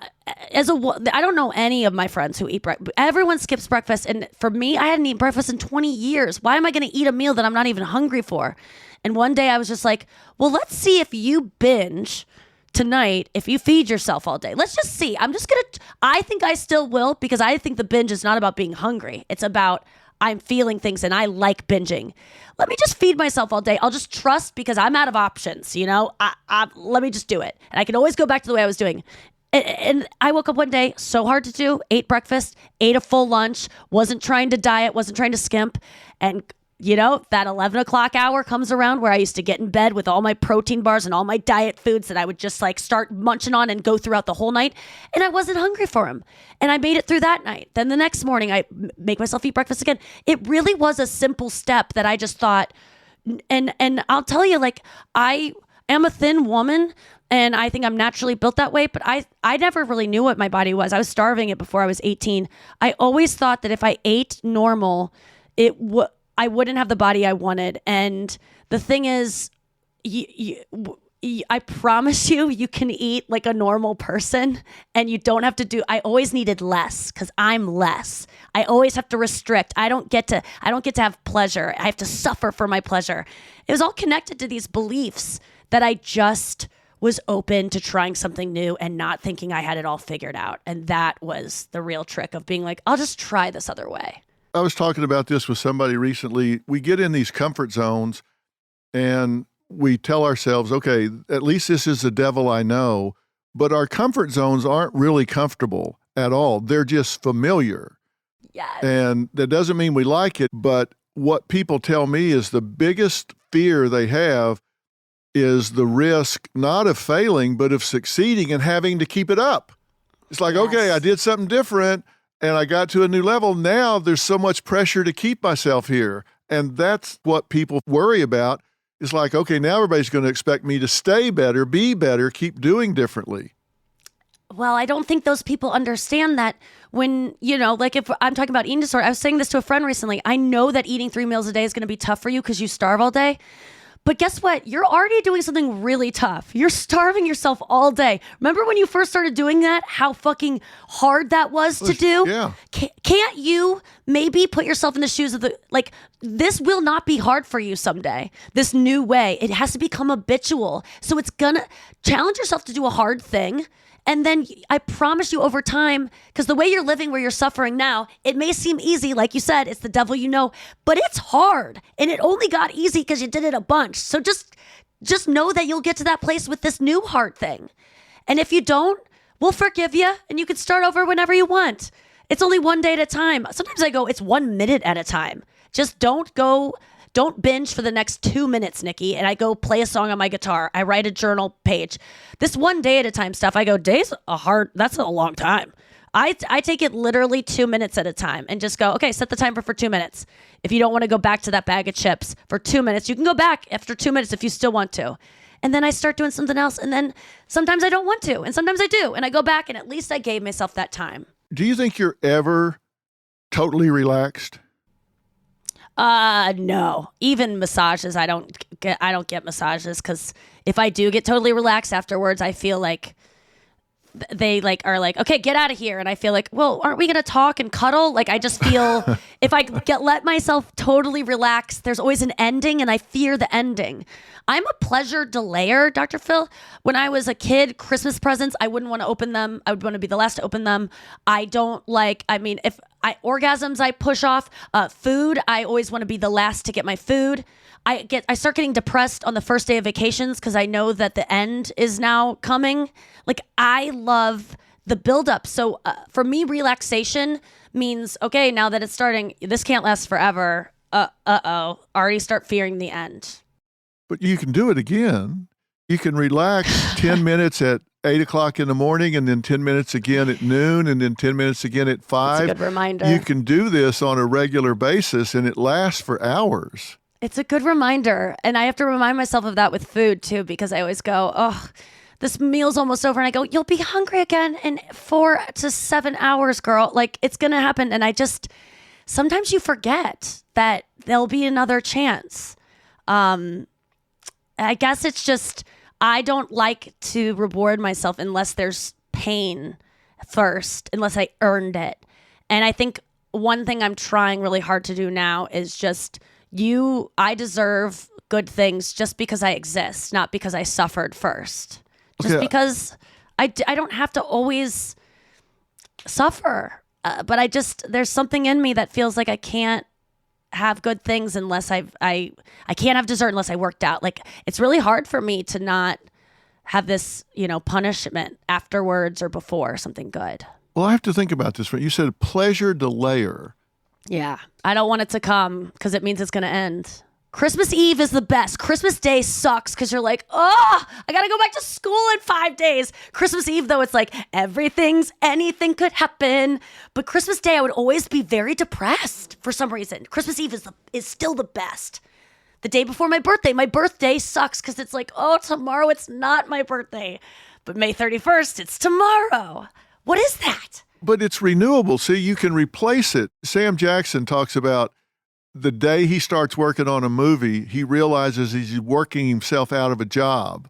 don't know any of my friends who eat breakfast. Everyone skips breakfast. And for me, I hadn't eaten breakfast in 20 years. Why am I going to eat a meal that I'm not even hungry for? And one day I was just like, well, let's see if you binge tonight, if you feed yourself all day. Let's just see. I think I still will, because I think the binge is not about being hungry. It's about I'm feeling things and I like binging. Let me just feed myself all day. I'll just trust, because I'm out of options, let me just do it. And I can always go back to the way I was doing. And I woke up one day, so hard to do, ate breakfast, ate a full lunch, wasn't trying to diet, wasn't trying to skimp. And that 11 o'clock hour comes around where I used to get in bed with all my protein bars and all my diet foods that I would just like start munching on and go throughout the whole night. And I wasn't hungry for them. And I made it through that night. Then the next morning, I make myself eat breakfast again. It really was a simple step that I just thought, and I'll tell you, like, I am a thin woman and I think I'm naturally built that way, but I never really knew what my body was. I was starving it before I was 18. I always thought that if I ate normal, I wouldn't have the body I wanted. And the thing is, I promise you can eat like a normal person, and you don't have to I always needed less because I'm less. I always have to restrict. I don't get to have pleasure. I have to suffer for my pleasure. It was all connected to these beliefs that I just was open to trying something new and not thinking I had it all figured out. And that was the real trick of being like, I'll just try this other way. I was talking about this with somebody recently. We get in these comfort zones and we tell ourselves, okay, at least this is the devil I know, but our comfort zones aren't really comfortable at all. They're just familiar. Yes. And that doesn't mean we like it, but what people tell me is the biggest fear they have is the risk not of failing, but of succeeding and having to keep it up. It's like, okay, I did something different and I got to a new level. Now there's so much pressure to keep myself here. And that's what people worry about. It's like, okay, now everybody's going to expect me to stay better, be better, keep doing differently. Well, I don't think those people understand that when, like if I'm talking about eating disorder, I was saying this to a friend recently. I know that eating 3 meals a day is going to be tough for you because you starve all day. But guess what? You're already doing something really tough. You're starving yourself all day. Remember when you first started doing that, how fucking hard that was to do? Yeah. Can't you maybe put yourself in the shoes of this will not be hard for you someday, this new way. It has to become habitual. So it's gonna challenge yourself to do a hard thing. And then I promise you over time, because the way you're living where you're suffering now, it may seem easy. Like you said, it's the devil but it's hard. And it only got easy because you did it a bunch. So just know that you'll get to that place with this new hard thing. And if you don't, we'll forgive you and you can start over whenever you want. It's only one day at a time. Sometimes I go, it's 1 minute at a time. Just don't binge for the next 2 minutes, Nikki. And I go play a song on my guitar. I write a journal page. This 1 day at a time stuff, I go, that's a long time. I take it literally 2 minutes at a time and just go, okay, set the timer for 2 minutes. If you don't want to go back to that bag of chips for 2 minutes, you can go back after 2 minutes if you still want to. And then I start doing something else. And then sometimes I don't want to. And sometimes I do. And I go back and at least I gave myself that time. Do you think you're ever totally relaxed? No. Even massages, I don't get massages because if I do get totally relaxed afterwards, I feel like they are like, okay, get out of here. And I feel like, well, aren't we going to talk and cuddle? Like, I just feel if I let myself totally relax, there's always an ending and I fear the ending. I'm a pleasure delayer, Dr. Phil. When I was a kid, Christmas presents, I wouldn't want to open them. I would want to be the last to open them. If orgasms I push off, food, I always want to be the last to get my food. I start getting depressed on the first day of vacations because I know that the end is now coming. Like, I love the buildup. So for me, relaxation means, okay, now that it's starting, this can't last forever. Already start fearing the end. But you can do it again. You can relax 10 minutes at 8 o'clock in the morning, and then 10 minutes again at noon, and then 10 minutes again at 5. It's a good reminder. You can do this on a regular basis, and it lasts for hours. It's a good reminder. And I have to remind myself of that with food too, because I always go, oh, this meal's almost over. And I go, you'll be hungry again in 4 to 7 hours, girl. Like, it's going to happen. And sometimes you forget that there'll be another chance. I guess it's just, I don't like to reward myself unless there's pain first, unless I earned it. And I think one thing I'm trying really hard to do now is just, I deserve good things just because I exist, not because I suffered first. Just because I don't have to always suffer. But there's something in me that feels like I can't have good things unless I can't have dessert unless I worked out. Like, it's really hard for me to not have this, punishment afterwards or before something good. Well, I have to think about this. You said pleasure delayer. Yeah. I don't want it to come because it means it's going to end. Christmas Eve is the best. Christmas Day sucks because you're like, oh, I got to go back to school in 5 days. Christmas Eve, though, it's like anything could happen. But Christmas Day, I would always be very depressed for some reason. Christmas Eve is still the best. The day before my birthday sucks because it's like, oh, tomorrow it's not my birthday. But May 31st, it's tomorrow. What is that? But it's renewable. See, you can replace it. Sam Jackson talks about the day he starts working on a movie, he realizes he's working himself out of a job.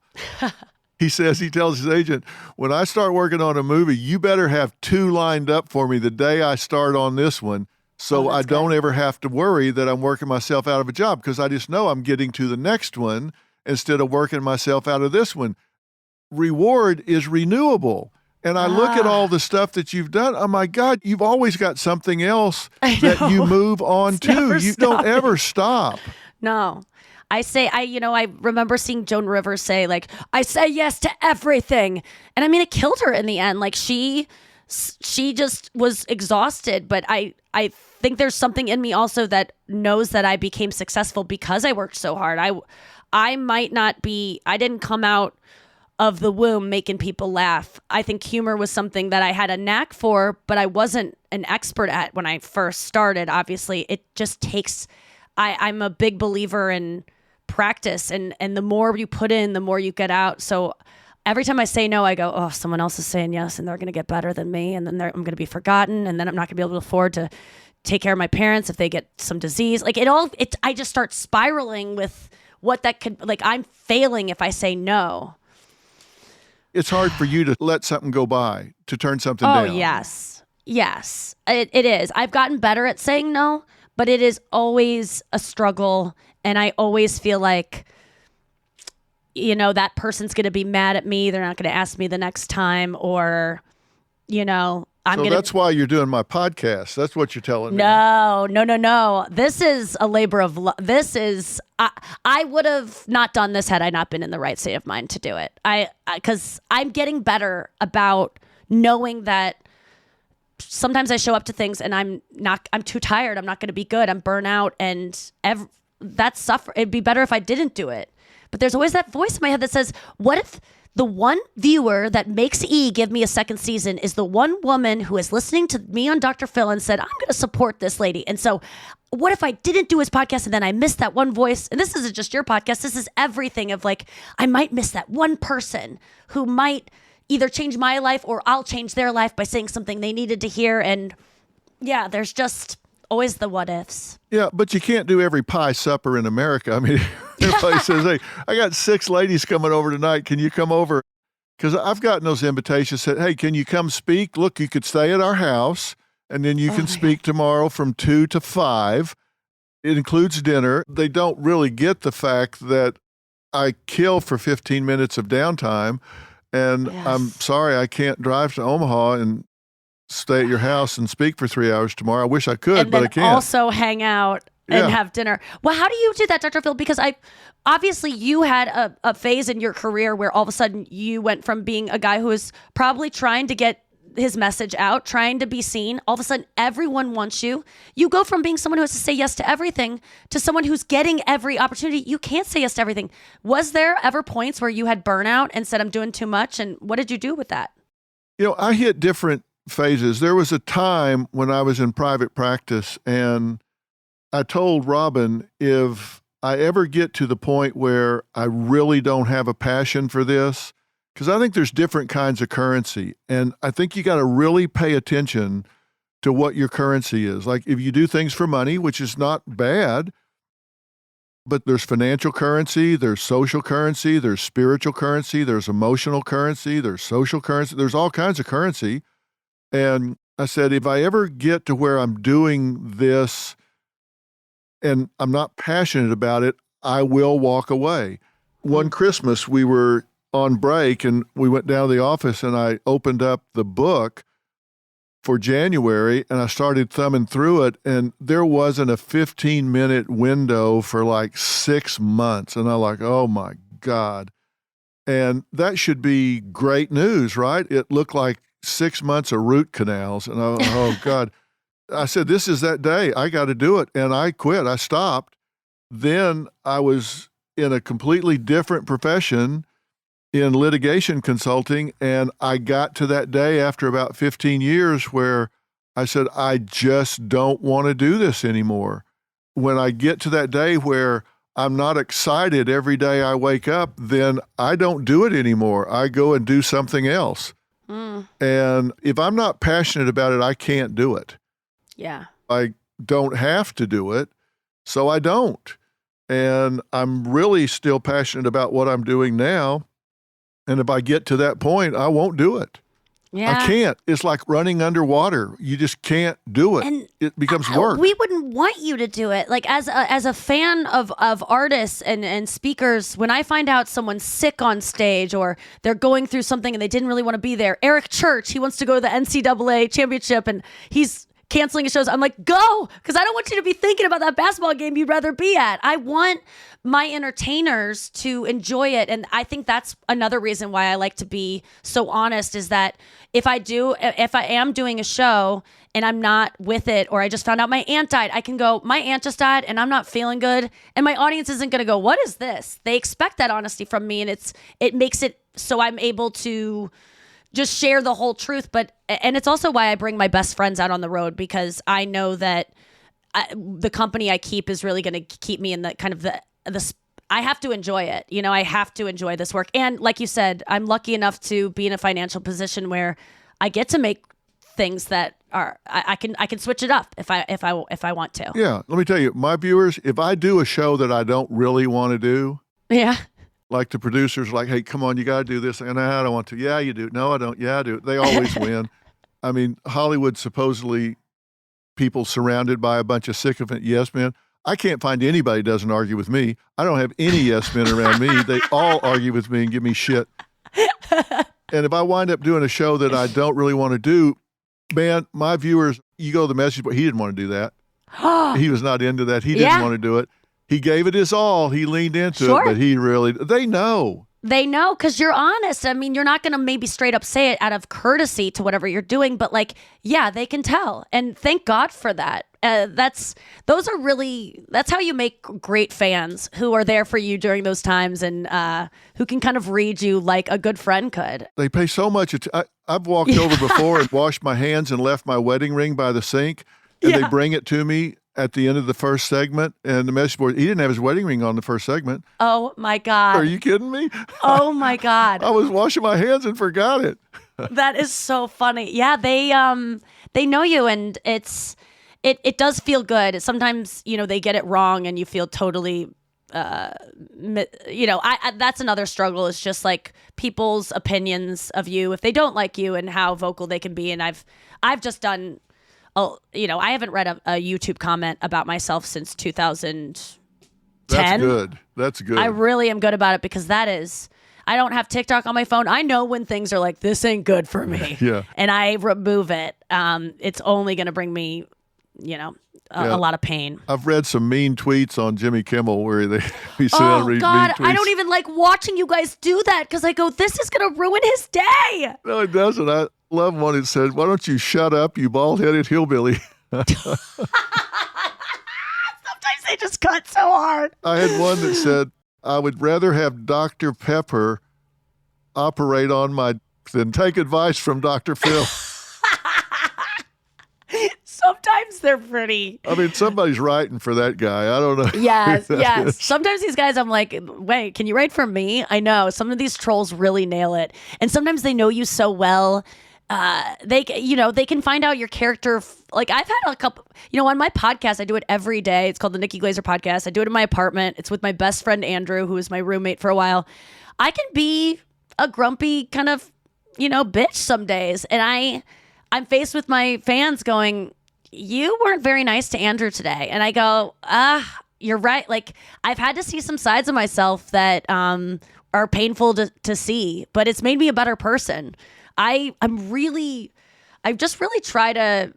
He tells his agent, when I start working on a movie, you better have 2 lined up for me the day I start on this one. So I don't ever have to worry that I'm working myself out of a job because I just know I'm getting to the next one instead of working myself out of this one. Reward is renewable. And I look at all the stuff that you've done. Oh, my God, you've always got something else that you move on to. You don't ever stop. No. I remember seeing Joan Rivers say, like, I say yes to everything. And I mean, it killed her in the end. Like, she just was exhausted. But I think there's something in me also that knows that I became successful because I worked so hard. I didn't come out of the womb making people laugh. I think humor was something that I had a knack for, but I wasn't an expert at when I first started. Obviously, it just takes, I'm a big believer in practice, and the more you put in, the more you get out. So every time I say no, I go, oh, someone else is saying yes, and they're going to get better than me, and then I'm going to be forgotten, and then I'm not going to be able to afford to take care of my parents if they get some disease. Like, I just start spiraling with what that could, like, I'm failing if I say no. It's hard for you to let something go by, to turn something down. Oh, yes. Yes, it is. I've gotten better at saying no, but it is always a struggle. And I always feel like, that person's going to be mad at me. They're not going to ask me the next time, or, that's why you're doing my podcast. That's what you're telling me. No. This is a labor of love. This is, I would have not done this had I not been in the right state of mind to do it. Because I'm getting better about knowing that sometimes I show up to things and I'm too tired. I'm not going to be good. I'm burnt out, and that's it'd be better if I didn't do it. But there's always that voice in my head that says, what if the one viewer that makes E give me a second season is the one woman who is listening to me on Dr. Phil and said, I'm going to support this lady. And so what if I didn't do his podcast and then I missed that one voice? And this isn't just your podcast. This is everything of, like, I might miss that one person who might either change my life or I'll change their life by saying something they needed to hear. And yeah, there's just always the what ifs. Yeah, but you can't do every pie supper in America. I mean, everybody says, hey, I got 6 ladies coming over tonight. Can you come over? Because I've gotten those invitations that, hey, can you come speak? Look, you could stay at our house, and then you can speak tomorrow from 2 to 5. It includes dinner. They don't really get the fact that I kill for 15 minutes of downtime, and I'm sorry I can't drive to Omaha and stay at your house and speak for 3 hours tomorrow. I wish I could, but I can't. And also hang out and have dinner. Well, how do you do that, Dr. Phil? Because obviously you had a phase in your career where all of a sudden you went from being a guy who was probably trying to get his message out, trying to be seen. All of a sudden, everyone wants you. You go from being someone who has to say yes to everything to someone who's getting every opportunity. You can't say yes to everything. Was there ever points where you had burnout and said, I'm doing too much? And what did you do with that? I hit different phases. There was a time when I was in private practice, and I told Robin, if I ever get to the point where I really don't have a passion for this, because I think there's different kinds of currency, and I think you got to really pay attention to what your currency is. Like if you do things for money, which is not bad, but there's financial currency, there's social currency, there's spiritual currency, there's emotional currency, there's social currency, there's all kinds of currency. And I said, if I ever get to where I'm doing this and I'm not passionate about it, I will walk away. One Christmas, we were on break and we went down to the office and I opened up the book for January and I started thumbing through it, and there wasn't a 15-minute window for like 6 months. And I'm like, oh my God. And that should be great news, right? It looked like 6 months of root canals. And oh God. I said, this is that day. I got to do it. And I quit. I stopped. Then I was in a completely different profession in litigation consulting. And I got to that day after about 15 years where I said, I just don't want to do this anymore. When I get to that day where I'm not excited every day I wake up, then I don't do it anymore. I go and do something else. And if I'm not passionate about it, I can't do it. Yeah. I don't have to do it, so I don't. And I'm really still passionate about what I'm doing now. And if I get to that point, I won't do it. Yeah. I can't. It's like running underwater. You just can't do it. And it becomes work. We wouldn't want you to do it. Like as a fan of artists and speakers, when I find out someone's sick on stage or they're going through something and they didn't really want to be there. Eric Church, he wants to go to the NCAA championship and he's canceling his shows. I'm like, go, because I don't want you to be thinking about that basketball game you'd rather be at. I want my entertainers to enjoy it. And I think that's another reason why I like to be so honest, is that if I am doing a show and I'm not with it, or I just found out my aunt died, I can go, my aunt just died and I'm not feeling good. And my audience isn't going to go, what is this? They expect that honesty from me. And it makes it so I'm able to just share the whole truth. And it's also why I bring my best friends out on the road, because I know that the company I keep is really going to keep me in the kind of the I have to enjoy it. I have to enjoy this work. And like you said, I'm lucky enough to be in a financial position where I get to make things that are, I can switch it up if I want to. Yeah. Let me tell you, my viewers, if I do a show that I don't really want to do. Yeah. Like the producers are like, hey, come on, you got to do this. And I don't want to. Yeah, you do. No, I don't. Yeah, I do. They always win. I mean, Hollywood, supposedly people surrounded by a bunch of sycophant yes men. I can't find anybody who doesn't argue with me. I don't have any yes men around me. They all argue with me and give me shit. And if I wind up doing a show that I don't really want to do, man, my viewers, you go to the message board, he didn't want to do that. He was not into that. He didn't want to do it. He gave it his all. He leaned into it, but they know. They know, because you're honest. I mean, you're not going to maybe straight up say it out of courtesy to whatever you're doing, but they can tell. And thank God for that. That's how you make great fans who are there for you during those times and who can kind of read you like a good friend could. They pay so much. I've walked over before and washed my hands and left my wedding ring by the sink, and they bring it to me at the end of the first segment, and the message board, he didn't have his wedding ring on the first segment. Oh my God. Are you kidding me? Oh my God. I was washing my hands and forgot it. That is so funny. Yeah, they know you, and it does feel good. Sometimes, they get it wrong and you feel totally that's another struggle, is just like people's opinions of you if they don't like you and how vocal they can be. And I've just done I haven't read a YouTube comment about myself since 2010. That's good. I really am good about it, because I don't have TikTok on my phone. I know when things are like, this ain't good for me. Yeah. And I remove it. It's only going to bring me, a lot of pain. I've read some mean tweets on Jimmy Kimmel where he said, oh, read God, mean tweets. I don't even like watching you guys do that because I go, this is going to ruin his day. No, it doesn't. I love one that said, why don't you shut up, you bald-headed hillbilly? Sometimes they just cut so hard. I had one that said, I would rather have Dr. Pepper operate on my than take advice from Dr. Phil. Sometimes they're pretty. I mean, somebody's writing for that guy. I don't know. Yes, yes. Sometimes these guys, I'm like, wait, can you write for me? I know. Some of these trolls really nail it. And sometimes they know you so well. They can find out your character. Like I've had a couple, on my podcast, I do it every day. It's called the Nikki Glaser Podcast. I do it in my apartment. It's with my best friend, Andrew, who was my roommate for a while. I can be a grumpy kind of, bitch some days. And I'm faced with my fans going, you weren't very nice to Andrew today. And I go, you're right. Like I've had to see some sides of myself that are painful to see, but it's made me a better person. I just really try to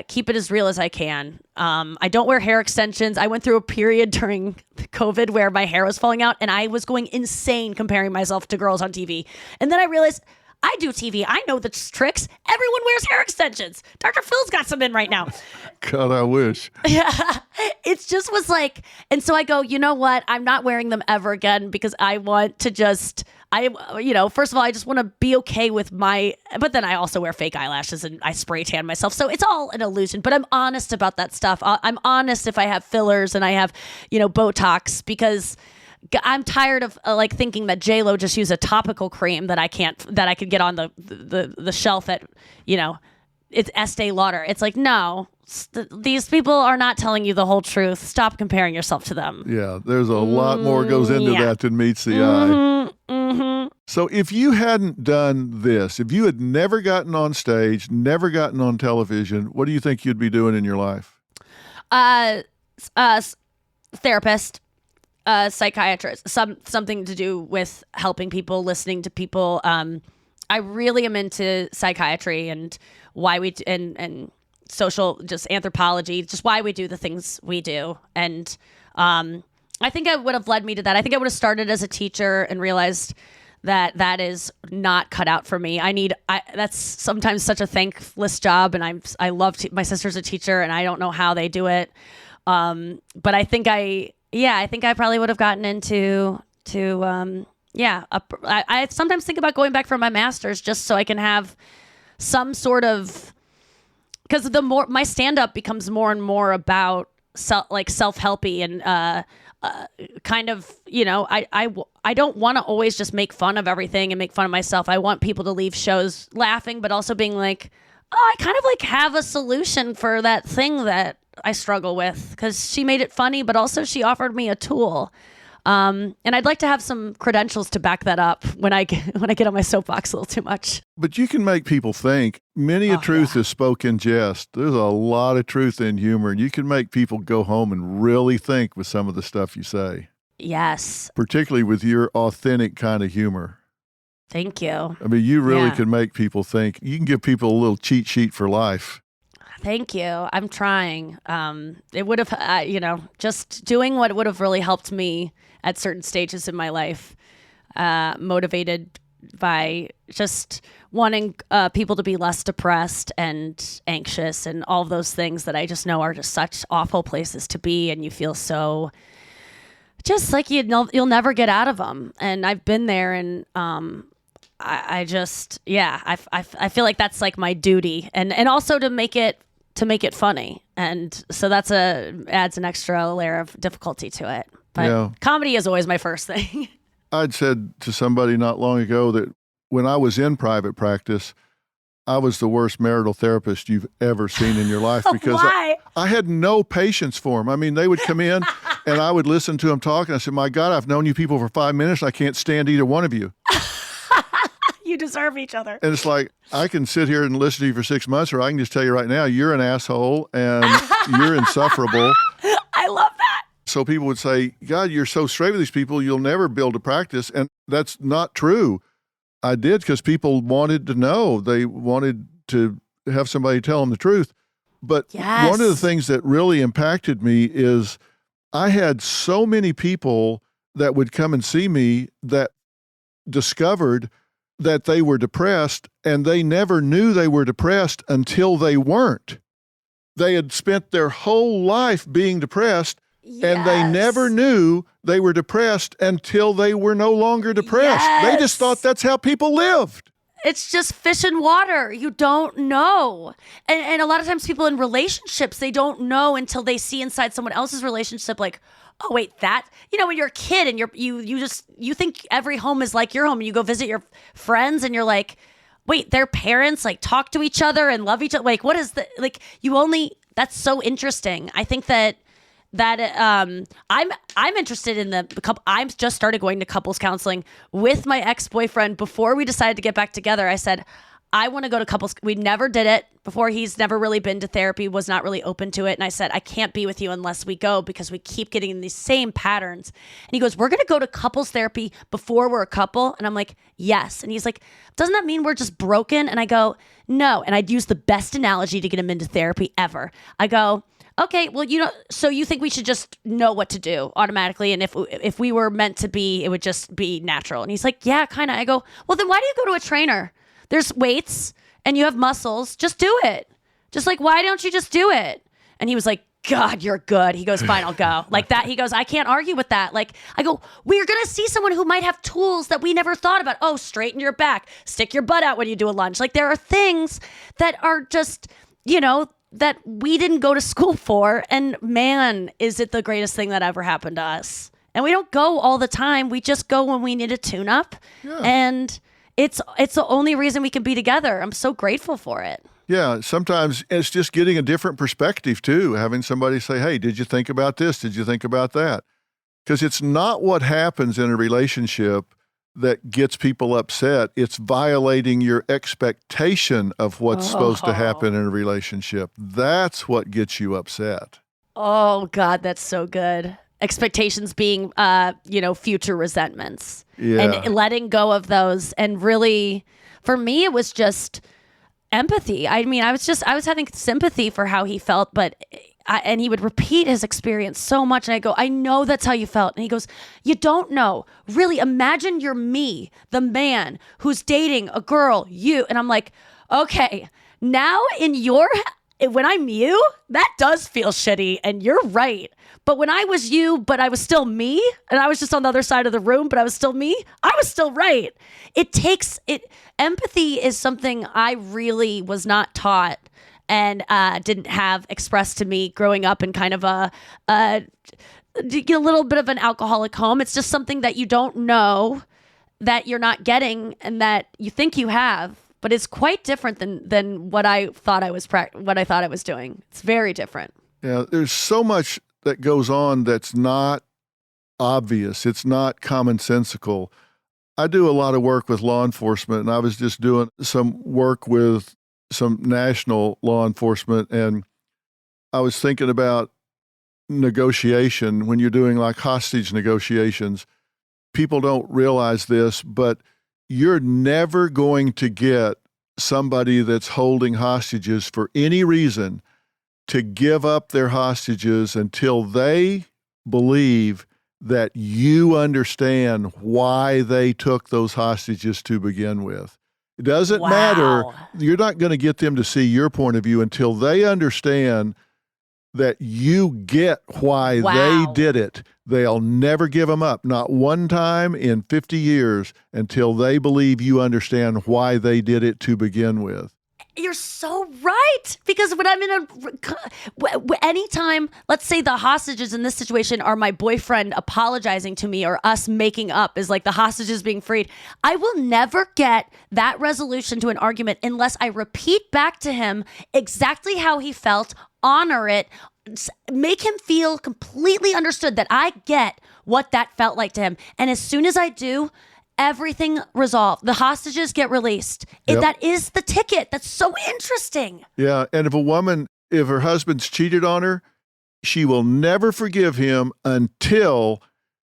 keep it as real as I can. I don't wear hair extensions. I went through a period during COVID where my hair was falling out and I was going insane comparing myself to girls on TV. And then I realized I do TV. I know the tricks. Everyone wears hair extensions. Dr. Phil's got some in right now. God, I wish. Yeah. It just was like, and so I go, you know what? I'm not wearing them ever again because I want to first of all, I just want to be okay with but then I also wear fake eyelashes and I spray tan myself. So it's all an illusion, but I'm honest about that stuff. I'm honest if I have fillers and I have, Botox because I'm tired of thinking that J-Lo just used a topical cream that I could get on the shelf at, it's Estee Lauder. It's like, no, these people are not telling you the whole truth. Stop comparing yourself to them. Yeah, there's a lot more goes into that than meets the eye. Mm-hmm. So if you hadn't done this, if you had never gotten on stage, never gotten on television, what do you think you'd be doing in your life? Therapist. Psychiatrist, something to do with helping people, listening to people. I really am into psychiatry and why we and social, just anthropology, just why we do the things we do. And I think it would have led me to that. I think I would have started as a teacher and realized that is not cut out for me. That's sometimes such a thankless job, and I love my sister's a teacher, and I don't know how they do it. But I think I probably would have gotten into I sometimes think about going back for my master's just so I can have some sort of, because the more my stand-up becomes more and more about self-helpy and kind of, I don't want to always just make fun of everything and make fun of myself. I want people to leave shows laughing, but also being like, oh, I kind of have a solution for that thing that I struggle with, because she made it funny, but also she offered me a tool. And I'd like to have some credentials to back that up when I get on my soapbox a little too much. But you can make people think. Many a truth is spoken in jest. There's a lot of truth in humor, and you can make people go home and really think with some of the stuff you say. Yes. Particularly with your authentic kind of humor. Thank you. I mean, you really can make people think. You can give people a little cheat sheet for life. Thank you. I'm trying. It would have, just doing what would have really helped me at certain stages in my life, motivated by just wanting people to be less depressed and anxious and all of those things that I just know are just such awful places to be, and you feel so just like you'll never get out of them. And I've been there, and I feel like that's like my duty, and also to make it funny. And so that's adds an extra layer of difficulty to it. But comedy is always my first thing. I'd said to somebody not long ago that when I was in private practice, I was the worst marital therapist you've ever seen in your life, because I had no patience for them. I mean, they would come in and I would listen to them talk, and I said, my God, I've known you people for 5 minutes. I can't stand either one of you. You deserve each other. And it's like, I can sit here and listen to you for 6 months, or I can just tell you right now, you're an asshole and you're insufferable. I love that. So people would say, God, you're so straight with these people, you'll never build a practice. And that's not true. I did, because people wanted to know. They wanted to have somebody tell them the truth. But one of the things that really impacted me is I had so many people that would come and see me that discovered that they were depressed, and they never knew they were depressed until they weren't. They had spent their whole life being depressed, and they never knew they were depressed until they were no longer depressed. They just thought that's how people lived. It's just fish in water. You don't know. And a lot of times people in relationships, they don't know until they see inside someone else's relationship, like, oh, wait, that, when you're a kid and you think every home is like your home, and you go visit your friends and you're like, wait, their parents like talk to each other and love each other. Like, what is the, like, that's so interesting. I think that I'm interested in the couple. I just started going to couples counseling with my ex-boyfriend. Before we decided to get back together, I said, I want to go to couples. We never did it before. He's never really been to therapy, was not really open to it. And I said, I can't be with you unless we go, because we keep getting in these same patterns. And he goes, we're going to go to couples therapy before we're a couple. And I'm like, yes. And he's like, doesn't that mean we're just broken? And I go, no. And I'd use the best analogy to get him into therapy ever. I go, okay, well, so you think we should just know what to do automatically, and if we were meant to be, it would just be natural. And he's like, yeah, kind of. I go, well, then why do you go to a trainer? There's weights and you have muscles. Just do it. Just like, why don't you just do it? And he was like, God, you're good. He goes, fine, I'll go. Like that. He goes, I can't argue with that. Like, I go, we're going to see someone who might have tools that we never thought about. Oh, straighten your back, stick your butt out when you do a lunge. Like, there are things that are just, that we didn't go to school for. And man, is it the greatest thing that ever happened to us. And we don't go all the time. We just go when we need a tune up. Yeah. And it's the only reason we can be together. I'm so grateful for it. Yeah. Sometimes it's just getting a different perspective too. Having somebody say, hey, did you think about this? Did you think about that? Because it's not what happens in a relationship that gets people upset. It's violating your expectation of what's supposed to happen in a relationship. That's what gets you upset. Oh, God, that's so good. Expectations being, future resentments. Yeah. And letting go of those. And really, for me, it was just empathy. I mean, I was having sympathy for how he felt, and he would repeat his experience so much. And I go, I know that's how you felt. And he goes, you don't know. Really, imagine you're me, the man who's dating a girl, you. And I'm like, okay, now when I'm you, that does feel shitty. And you're right. But when I was you, but I was still me, and I was just on the other side of the room, but I was still me, I was still right. Empathy is something I really was not taught and didn't have expressed to me growing up in kind of a little bit of an alcoholic home. It's just something that you don't know, that you're not getting, and that you think you have, but it's quite different than what I thought I was doing. It's very different. Yeah, there's so much that goes on that's not obvious. It's not commonsensical. I do a lot of work with law enforcement, and I was just doing some work with some national law enforcement, and I was thinking about negotiation when you're doing like hostage negotiations. People don't realize this, but you're never going to get somebody that's holding hostages for any reason to give up their hostages until they believe that you understand why they took those hostages to begin with. It doesn't matter. You're not going to get them to see your point of view until they understand that you get why they did it. They'll never give them up, not one time in 50 years, until they believe you understand why they did it to begin with. You're so right. Because when I'm anytime, let's say the hostages in this situation are my boyfriend apologizing to me or us making up is like the hostages being freed, I will never get that resolution to an argument unless I repeat back to him exactly how he felt, honor it, make him feel completely understood that I get what that felt like to him. And as soon as I do, everything resolved. The hostages get released. Yep. That is the ticket. That's so interesting. Yeah. And if her husband's cheated on her, she will never forgive him until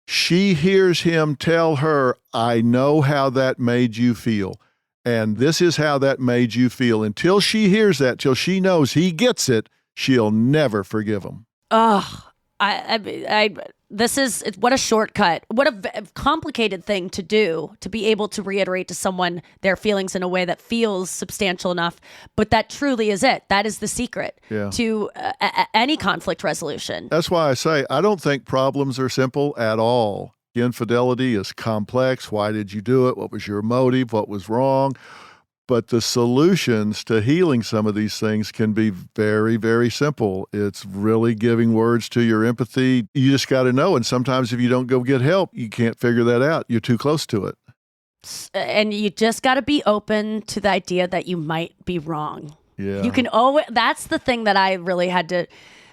she hears him tell her, I know how that made you feel. And this is how that made you feel. Until she hears that, till she knows he gets it, she'll never forgive him. Oh, what a shortcut. What a complicated thing to do, to be able to reiterate to someone their feelings in a way that feels substantial enough. But that truly is it. That is the secret to any conflict resolution. That's why I say I don't think problems are simple at all. Infidelity is complex. Why did you do it? What was your motive? What was wrong? But the solutions to healing some of these things can be very, very simple. It's really giving words to your empathy. You just got to know. And sometimes if you don't go get help, you can't figure that out. You're too close to it. And you just got to be open to the idea that you might be wrong. Yeah. You can always, that's the thing that I really had to,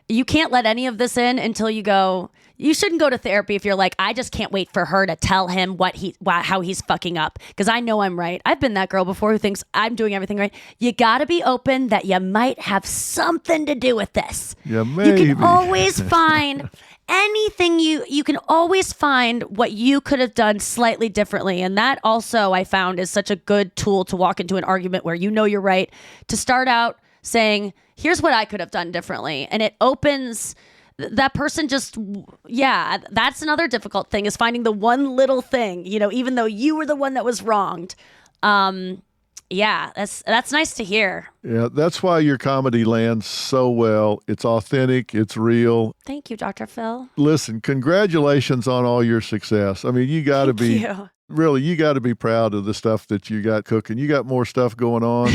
you can't let any of this in until you go, you shouldn't go to therapy if you're like, I just can't wait for her to tell him how he's fucking up. Because I know I'm right. I've been that girl before who thinks I'm doing everything right. You got to be open that you might have something to do with this. Yeah, maybe. You can always find anything you can always find what you could have done slightly differently. And that also I found is such a good tool to walk into an argument where you know you're right, to start out saying, here's what I could have done differently. And it opens that person just, that's another difficult thing, is finding the one little thing, even though you were the one that was wronged. That's nice to hear. Yeah, that's why your comedy lands so well. It's authentic. It's real. Thank you, Dr. Phil. Listen, congratulations on all your success. I mean, you got to be... Really, you got to be proud of the stuff that you got cooking. You got more stuff going on.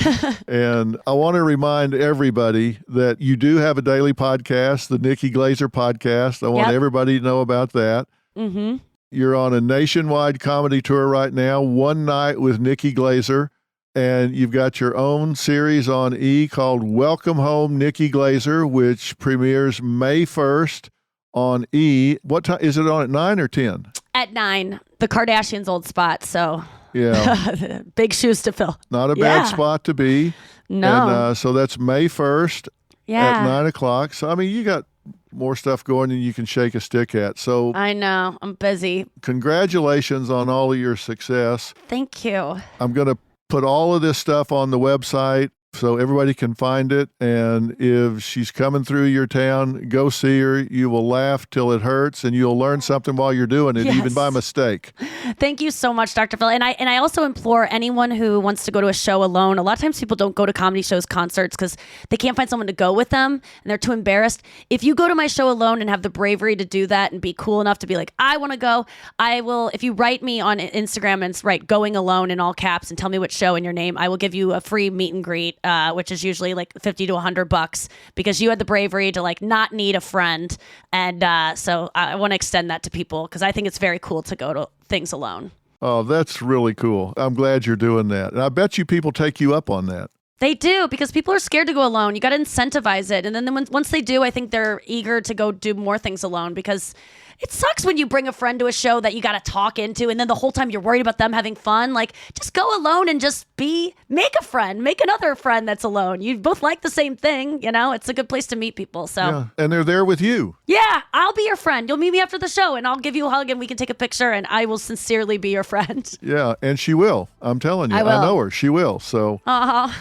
And I want to remind everybody that you do have a daily podcast, the Nikki Glaser Podcast. I want everybody to know about that. Mm-hmm. You're on a nationwide comedy tour right now, One Night with Nikki Glaser. And you've got your own series on E! Called Welcome Home Nikki Glaser, which premieres May 1st on E! What time is it on, at 9 or 10? At 9, the Kardashians' old spot. So yeah, big shoes to fill. Not a bad spot to be. No. And so that's May 1st at 9 o'clock. So, I mean, you got more stuff going than you can shake a stick at. So I know. I'm busy. Congratulations on all of your success. Thank you. I'm going to put all of this stuff on the website so everybody can find it. And if she's coming through your town, go see her. You will laugh till it hurts, and you'll learn something while you're doing it, even by mistake. Thank you so much, Dr. Phil. And I also implore anyone who wants to go to a show alone. A lot of times people don't go to comedy shows, concerts, because they can't find someone to go with them and they're too embarrassed. If you go to my show alone and have the bravery to do that and be cool enough to be like, I want to go, I will, if you write me on Instagram and write Going Alone in all caps and tell me what show and your name, I will give you a free meet and greet, which is usually like $50 to $100, because you had the bravery to like not need a friend. And so I want to extend that to people, because I think it's very cool to go to things alone. Oh, that's really cool. I'm glad you're doing that. And I bet you people take you up on that. They do, because people are scared to go alone. You got to incentivize it. And then once they do, I think they're eager to go do more things alone, because it sucks when you bring a friend to a show that you got to talk into, and then the whole time you're worried about them having fun. Like, just go alone and just make a friend, make another friend that's alone. You both like the same thing, it's a good place to meet people. So, yeah, and they're there with you. Yeah, I'll be your friend. You'll meet me after the show and I'll give you a hug and we can take a picture, and I will sincerely be your friend. Yeah, and she will. I'm telling you. I know her. She will. So,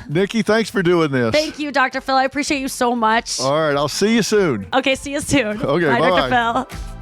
Nikki, thanks for doing this. Thank you, Dr. Phil. I appreciate you so much. All right, I'll see you soon. Okay, see you soon. Okay, bye, bye-bye. Dr. Phil.